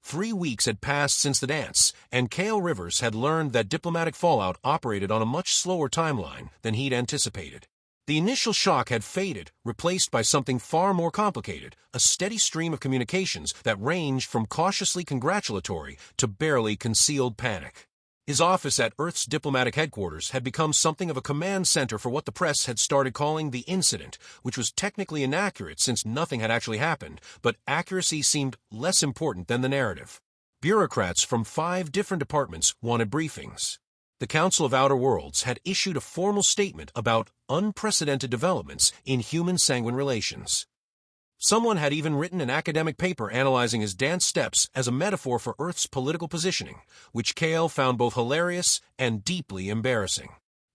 3 weeks had passed since the dance, and Kale Rivers had learned that diplomatic fallout operated on a much slower timeline than he'd anticipated. The initial shock had faded, replaced by something far more complicated, a steady stream of communications that ranged from cautiously congratulatory to barely concealed panic. His office at Earth's diplomatic headquarters had become something of a command center for what the press had started calling the incident, which was technically inaccurate since nothing had actually happened, but accuracy seemed less important than the narrative. Bureaucrats from 5 different departments wanted briefings. The Council of Outer Worlds had issued a formal statement about unprecedented developments in human-sanguine relations. Someone had even written an academic paper analyzing his dance steps as a metaphor for Earth's political positioning, which Kale found both hilarious and deeply embarrassing.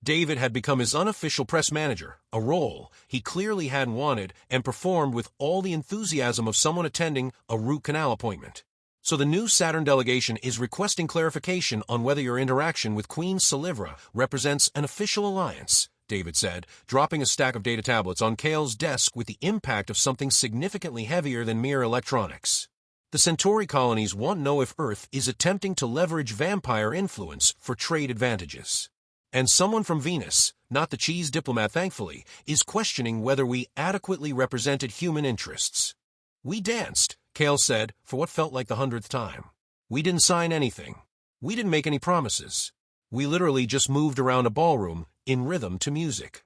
David had become his unofficial press manager, a role he clearly hadn't wanted, and performed with all the enthusiasm of someone attending a root canal appointment. So the new Saturn delegation is requesting clarification on whether your interaction with Queen Celivra represents an official alliance, David said, dropping a stack of data tablets on Kale's desk with the impact of something significantly heavier than mere electronics. The Centauri colonies want to know if Earth is attempting to leverage vampire influence for trade advantages. And someone from Venus, not the cheese diplomat thankfully, is questioning whether we adequately represented human interests. We danced, Kale said, for what felt like the 100th time. We didn't sign anything. We didn't make any promises. We literally just moved around a ballroom, in rhythm to music.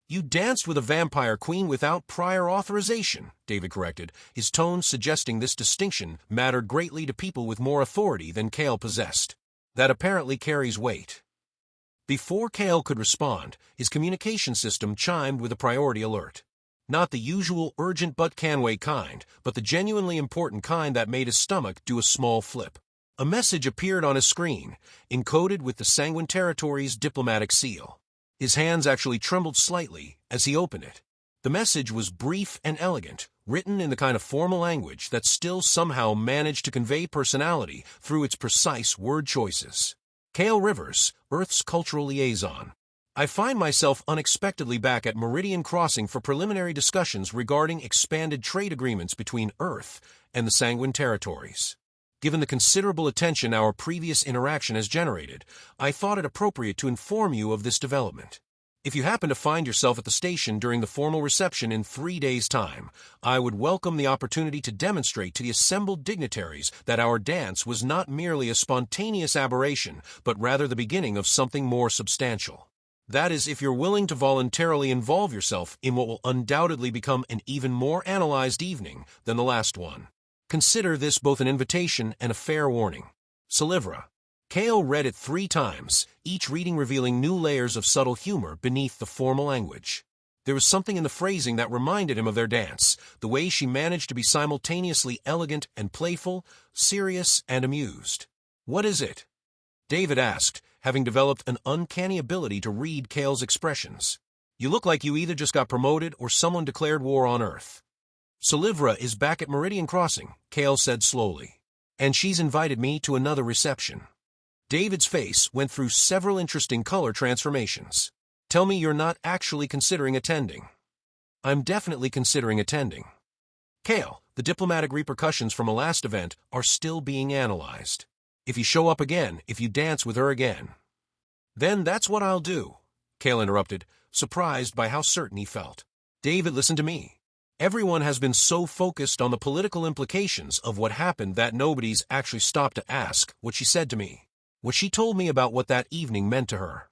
You danced with a vampire queen without prior authorization, David corrected, his tone suggesting this distinction mattered greatly to people with more authority than Kale possessed. That apparently carries weight. Before Kale could respond, his communication system chimed with a priority alert. Not the usual urgent but can wait kind, but the genuinely important kind that made his stomach do a small flip. A message appeared on his screen, encoded with the Sanguine Territory's diplomatic seal. His hands actually trembled slightly as he opened it. The message was brief and elegant, written in the kind of formal language that still somehow managed to convey personality through its precise word choices. Kale Rivers, Earth's cultural liaison. I find myself unexpectedly back at Meridian Crossing for preliminary discussions regarding expanded trade agreements between Earth and the Sanguine Territories. Given the considerable attention our previous interaction has generated, I thought it appropriate to inform you of this development. If you happen to find yourself at the station during the formal reception in 3 days' time, I would welcome the opportunity to demonstrate to the assembled dignitaries that our dance was not merely a spontaneous aberration, but rather the beginning of something more substantial. That is, if you're willing to voluntarily involve yourself in what will undoubtedly become an even more analyzed evening than the last one. Consider this both an invitation and a fair warning. Celivra. Kale read it 3 times, each reading revealing new layers of subtle humor beneath the formal language. There was something in the phrasing that reminded him of their dance, the way she managed to be simultaneously elegant and playful, serious and amused. What is it? David asked, having developed an uncanny ability to read Kale's expressions. You look like you either just got promoted or someone declared war on Earth. Celivra is back at Meridian Crossing, Kale said slowly. And she's invited me to another reception. David's face went through several interesting color transformations. Tell me you're not actually considering attending. I'm definitely considering attending. Kale, the diplomatic repercussions from a last event are still being analyzed. If you show up again, if you dance with her again. Then that's what I'll do, Kale interrupted, surprised by how certain he felt. David, listen to me. Everyone has been so focused on the political implications of what happened that nobody's actually stopped to ask what she said to me, what she told me about what that evening meant to her.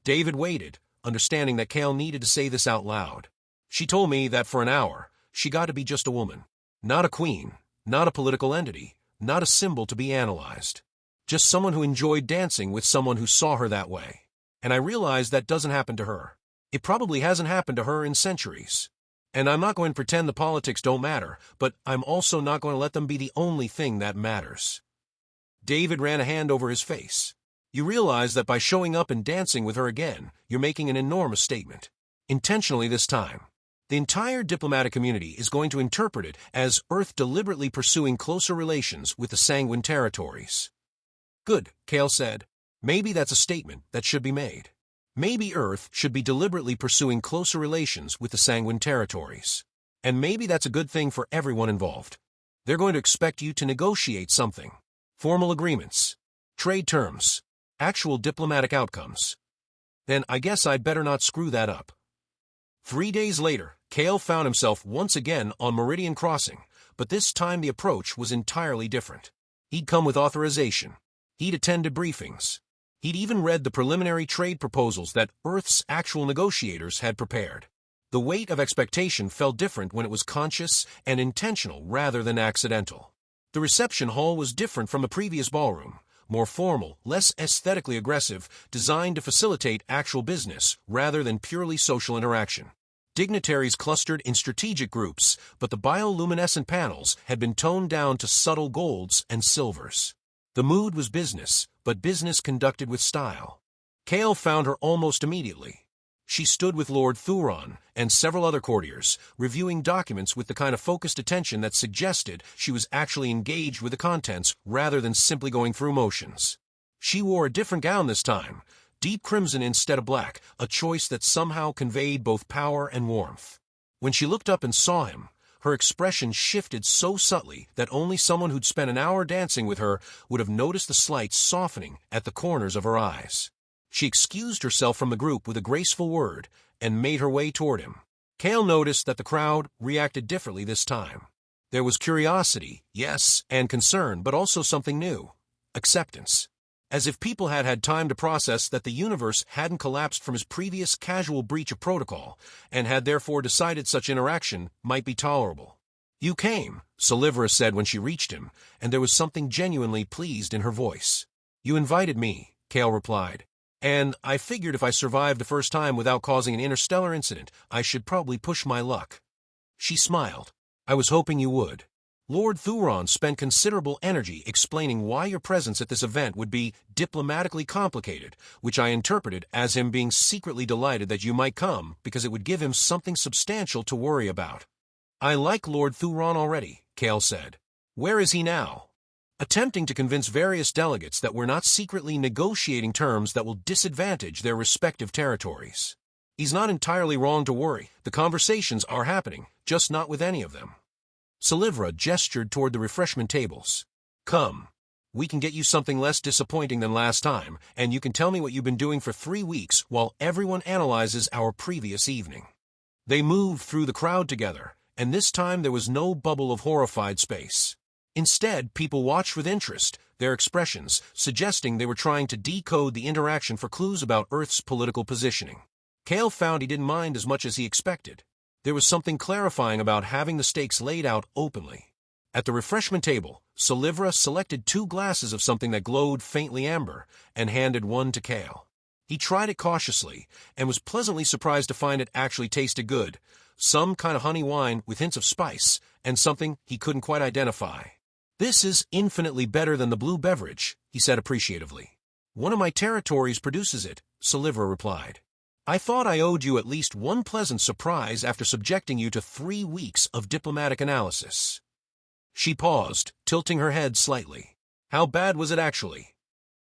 David waited, understanding that Kale needed to say this out loud. She told me that for an hour, she got to be just a woman. Not a queen, not a political entity, not a symbol to be analyzed. Just someone who enjoyed dancing with someone who saw her that way. And I realized that doesn't happen to her. It probably hasn't happened to her in centuries. And I'm not going to pretend the politics don't matter, but I'm also not going to let them be the only thing that matters. David ran a hand over his face. You realize that by showing up and dancing with her again, you're making an enormous statement. Intentionally this time. The entire diplomatic community is going to interpret it as Earth deliberately pursuing closer relations with the Sanguine Territories. Good, Kale said. Maybe that's a statement that should be made. Maybe Earth should be deliberately pursuing closer relations with the Sanguine Territories. And maybe that's a good thing for everyone involved. They're going to expect you to negotiate something. Formal agreements, trade terms, actual diplomatic outcomes. Then I guess I'd better not screw that up. 3 days later, Kale found himself once again on Meridian Crossing, but this time the approach was entirely different. He'd come with authorization. He'd attended briefings. He'd even read the preliminary trade proposals that Earth's actual negotiators had prepared. The weight of expectation felt different when it was conscious and intentional rather than accidental. The reception hall was different from the previous ballroom, more formal, less aesthetically aggressive, designed to facilitate actual business rather than purely social interaction. Dignitaries clustered in strategic groups, but the bioluminescent panels had been toned down to subtle golds and silvers. The mood was business, but business conducted with style. Kale found her almost immediately. She stood with Lord Thuron and several other courtiers, reviewing documents with the kind of focused attention that suggested she was actually engaged with the contents rather than simply going through motions. She wore a different gown this time, deep crimson instead of black, a choice that somehow conveyed both power and warmth. When she looked up and saw him, her expression shifted so subtly that only someone who'd spent an hour dancing with her would have noticed the slight softening at the corners of her eyes. She excused herself from the group with a graceful word and made her way toward him. Kale noticed that the crowd reacted differently this time. There was curiosity, yes, and concern, but also something new: acceptance. As if people had had time to process that the universe hadn't collapsed from his previous casual breach of protocol, and had therefore decided such interaction might be tolerable. "You came," Celivra said when she reached him, and there was something genuinely pleased in her voice. "You invited me," Kale replied. "And I figured if I survived the first time without causing an interstellar incident, I should probably push my luck." She smiled. "I was hoping you would. Lord Thuron spent considerable energy explaining why your presence at this event would be diplomatically complicated, which I interpreted as him being secretly delighted that you might come because it would give him something substantial to worry about." "I like Lord Thuron already," Kale said. "Where is he now?" "Attempting to convince various delegates that we're not secretly negotiating terms that will disadvantage their respective territories. He's not entirely wrong to worry. The conversations are happening, just not with any of them." Celivra gestured toward the refreshment tables. "Come. We can get you something less disappointing than last time, and you can tell me what you've been doing for 3 weeks while everyone analyzes our previous evening." They moved through the crowd together, and this time there was no bubble of horrified space. Instead, people watched with interest, their expressions suggesting they were trying to decode the interaction for clues about Earth's political positioning. Kale found he didn't mind as much as he expected. There was something clarifying about having the stakes laid out openly. At the refreshment table, Celivra selected 2 glasses of something that glowed faintly amber and handed one to Kale. He tried it cautiously and was pleasantly surprised to find it actually tasted good, some kind of honey wine with hints of spice and something he couldn't quite identify. "This is infinitely better than the blue beverage," he said appreciatively. "One of my territories produces it," Celivra replied. "I thought I owed you at least one pleasant surprise after subjecting you to 3 weeks of diplomatic analysis." She paused, tilting her head slightly. "How bad was it actually?"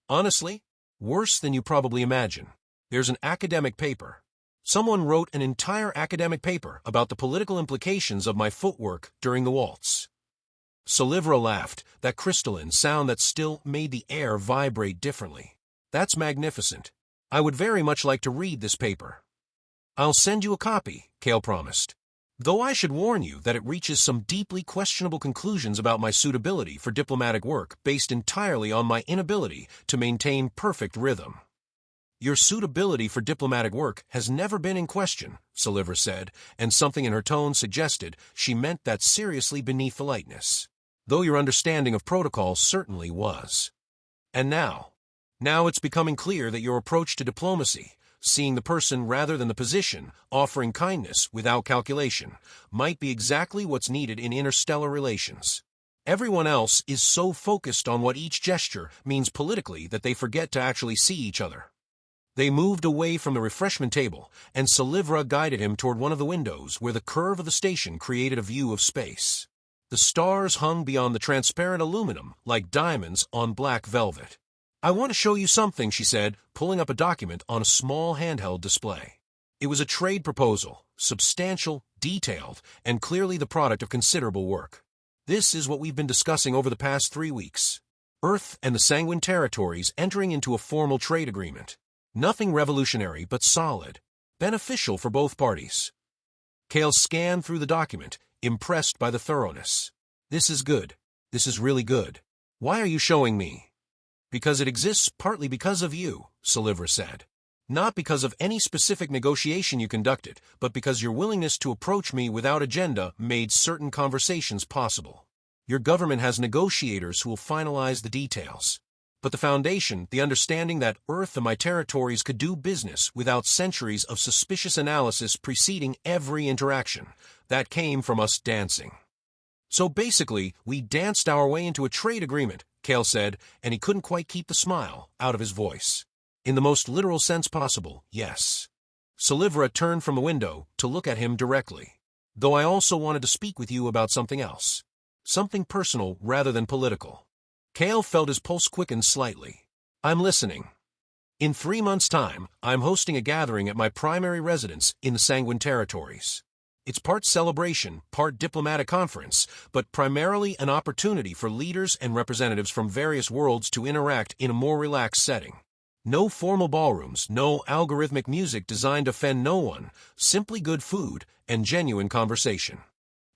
"Honestly, worse than you probably imagine. There's an academic paper. Someone wrote an entire academic paper about the political implications of my footwork during the waltz." Celivra laughed, that crystalline sound that still made the air vibrate differently. "That's magnificent. I would very much like to read this paper." "I'll send you a copy," Kale promised. "Though I should warn you that it reaches some deeply questionable conclusions about my suitability for diplomatic work based entirely on my inability to maintain perfect rhythm." "Your suitability for diplomatic work has never been in question," Celivra said, and something in her tone suggested she meant that seriously beneath the lightness. "Though your understanding of protocol certainly was. And now it's becoming clear that your approach to diplomacy, seeing the person rather than the position, offering kindness without calculation, might be exactly what's needed in interstellar relations. Everyone else is so focused on what each gesture means politically that they forget to actually see each other." They moved away from the refreshment table, and Celivra guided him toward one of the windows where the curve of the station created a view of space. The stars hung beyond the transparent aluminum like diamonds on black velvet. "I want to show you something," she said, pulling up a document on a small handheld display. It was a trade proposal, substantial, detailed, and clearly the product of considerable work. This is what we've been discussing over the past 3 weeks. Earth and the Sanguine Territories entering into a formal trade agreement. Nothing revolutionary, but solid. Beneficial for both parties. Kale scanned through the document, impressed by the thoroughness. This is good. This is really good. Why are you showing me? Because it exists partly because of you, Celivra said. Not because of any specific negotiation you conducted, but because your willingness to approach me without agenda made certain conversations possible. Your government has negotiators who will finalize the details. But the foundation, the understanding that Earth and my territories could do business without centuries of suspicious analysis preceding every interaction, that came from us dancing. So basically, we danced our way into a trade agreement, Kale said, and he couldn't quite keep the smile out of his voice. In the most literal sense possible, yes. Celivra turned from the window to look at him directly. Though I also wanted to speak with you about something else. Something personal rather than political. Kale felt his pulse quicken slightly. I'm listening. In 3 months' time, I'm hosting a gathering at my primary residence in the Sanguine Territories. It's part celebration, part diplomatic conference, but primarily an opportunity for leaders and representatives from various worlds to interact in a more relaxed setting. No formal ballrooms, no algorithmic music designed to offend no one, simply good food and genuine conversation.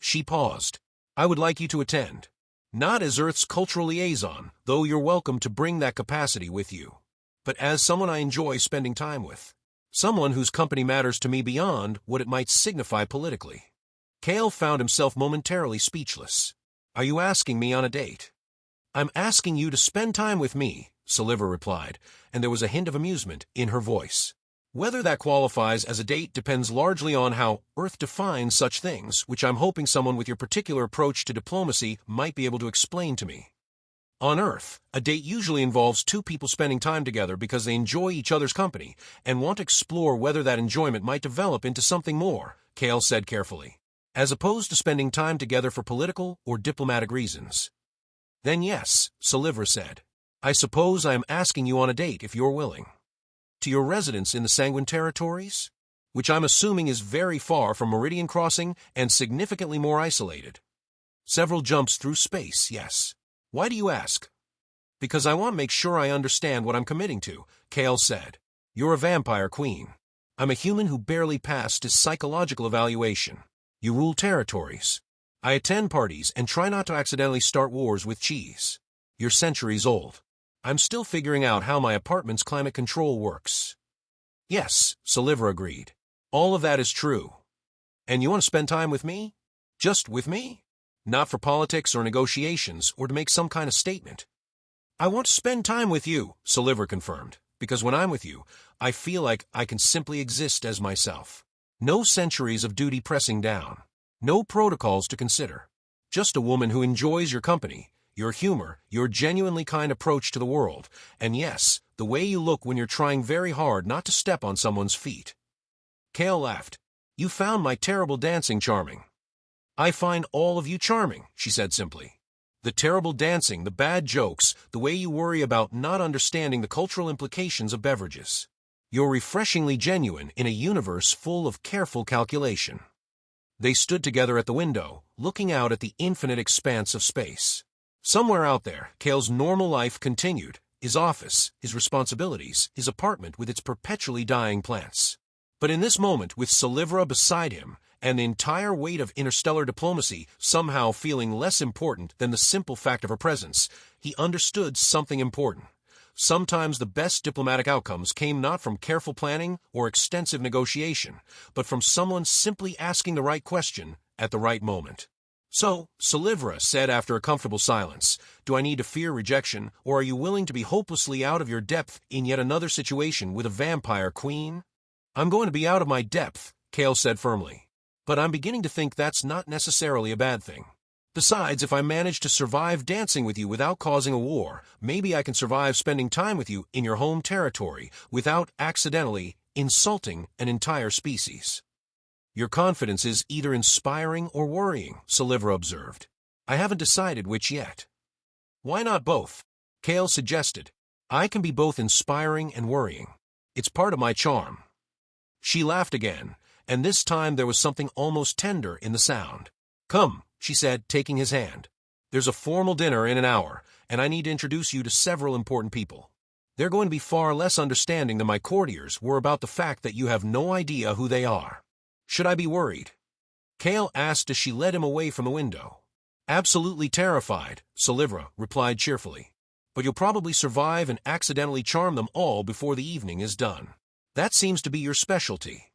She paused. I would like you to attend. Not as Earth's cultural liaison, though you're welcome to bring that capacity with you, but as someone I enjoy spending time with. Someone whose company matters to me beyond what it might signify politically. Kale found himself momentarily speechless. Are you asking me on a date? I'm asking you to spend time with me, Celivra replied, and there was a hint of amusement in her voice. Whether that qualifies as a date depends largely on how Earth defines such things, which I'm hoping someone with your particular approach to diplomacy might be able to explain to me. On Earth, a date usually involves two people spending time together because they enjoy each other's company and want to explore whether that enjoyment might develop into something more, Kale said carefully, as opposed to spending time together for political or diplomatic reasons. Then yes, Celivra said. I suppose I am asking you on a date if you're willing. To your residence in the Sanguine Territories? Which I'm assuming is very far from Meridian Crossing and significantly more isolated. Several jumps through space, yes. Why do you ask? Because I want to make sure I understand what I'm committing to, Kale said. You're a vampire queen. I'm a human who barely passed his psychological evaluation. You rule territories. I attend parties and try not to accidentally start wars with cheese. You're centuries old. I'm still figuring out how my apartment's climate control works. Yes, Celivra agreed. All of that is true. And you want to spend time with me? Just with me? Not for politics or negotiations or to make some kind of statement. I want to spend time with you, Celivra confirmed, because when I'm with you, I feel like I can simply exist as myself. No centuries of duty pressing down. No protocols to consider. Just a woman who enjoys your company, your humor, your genuinely kind approach to the world, and yes, the way you look when you're trying very hard not to step on someone's feet. Kale laughed. You found my terrible dancing charming. I find all of you charming, she said simply. The terrible dancing, the bad jokes, the way you worry about not understanding the cultural implications of beverages. You're refreshingly genuine in a universe full of careful calculation. They stood together at the window, looking out at the infinite expanse of space. Somewhere out there, Kale's normal life continued, his office, his responsibilities, his apartment with its perpetually dying plants. But in this moment, with Celivra beside him, and the entire weight of interstellar diplomacy somehow feeling less important than the simple fact of her presence, he understood something important. Sometimes the best diplomatic outcomes came not from careful planning or extensive negotiation, but from someone simply asking the right question at the right moment. So, Celivra said after a comfortable silence, do I need to fear rejection, or are you willing to be hopelessly out of your depth in yet another situation with a vampire queen? I'm going to be out of my depth, Kale said firmly. But I'm beginning to think that's not necessarily a bad thing. Besides, if I manage to survive dancing with you without causing a war, maybe I can survive spending time with you in your home territory without accidentally insulting an entire species. Your confidence is either inspiring or worrying, Celivra observed. I haven't decided which yet. Why not both? Kale suggested. I can be both inspiring and worrying. It's part of my charm. She laughed again, and this time there was something almost tender in the sound. Come, she said, taking his hand. There's a formal dinner in an hour, and I need to introduce you to several important people. They're going to be far less understanding than my courtiers were about the fact that you have no idea who they are. Should I be worried?" Kale asked as she led him away from the window. "Absolutely terrified," Celivra replied cheerfully. "But you'll probably survive and accidentally charm them all before the evening is done. That seems to be your specialty."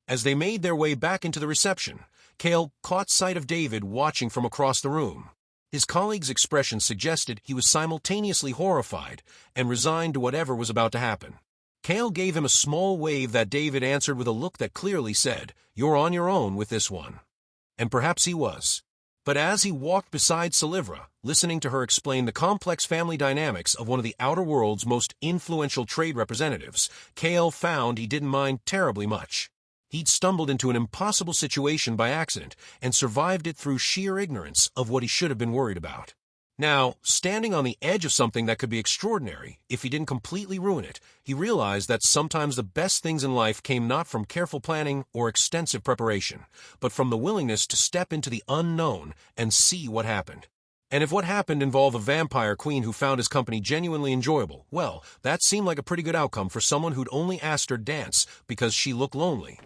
As they made their way back into the reception, Kale caught sight of David watching from across the room. His colleague's expression suggested he was simultaneously horrified and resigned to whatever was about to happen. Kale gave him a small wave that David answered with a look that clearly said, "You're on your own with this one." And perhaps he was. But as he walked beside Celivra, listening to her explain the complex family dynamics of one of the outer world's most influential trade representatives, Kale found he didn't mind terribly much. He'd stumbled into an impossible situation by accident and survived it through sheer ignorance of what he should have been worried about. Now, standing on the edge of something that could be extraordinary, if he didn't completely ruin it, he realized that sometimes the best things in life came not from careful planning or extensive preparation, but from the willingness to step into the unknown and see what happened. And if what happened involved a vampire queen who found his company genuinely enjoyable, well, that seemed like a pretty good outcome for someone who'd only asked her dance because she looked lonely.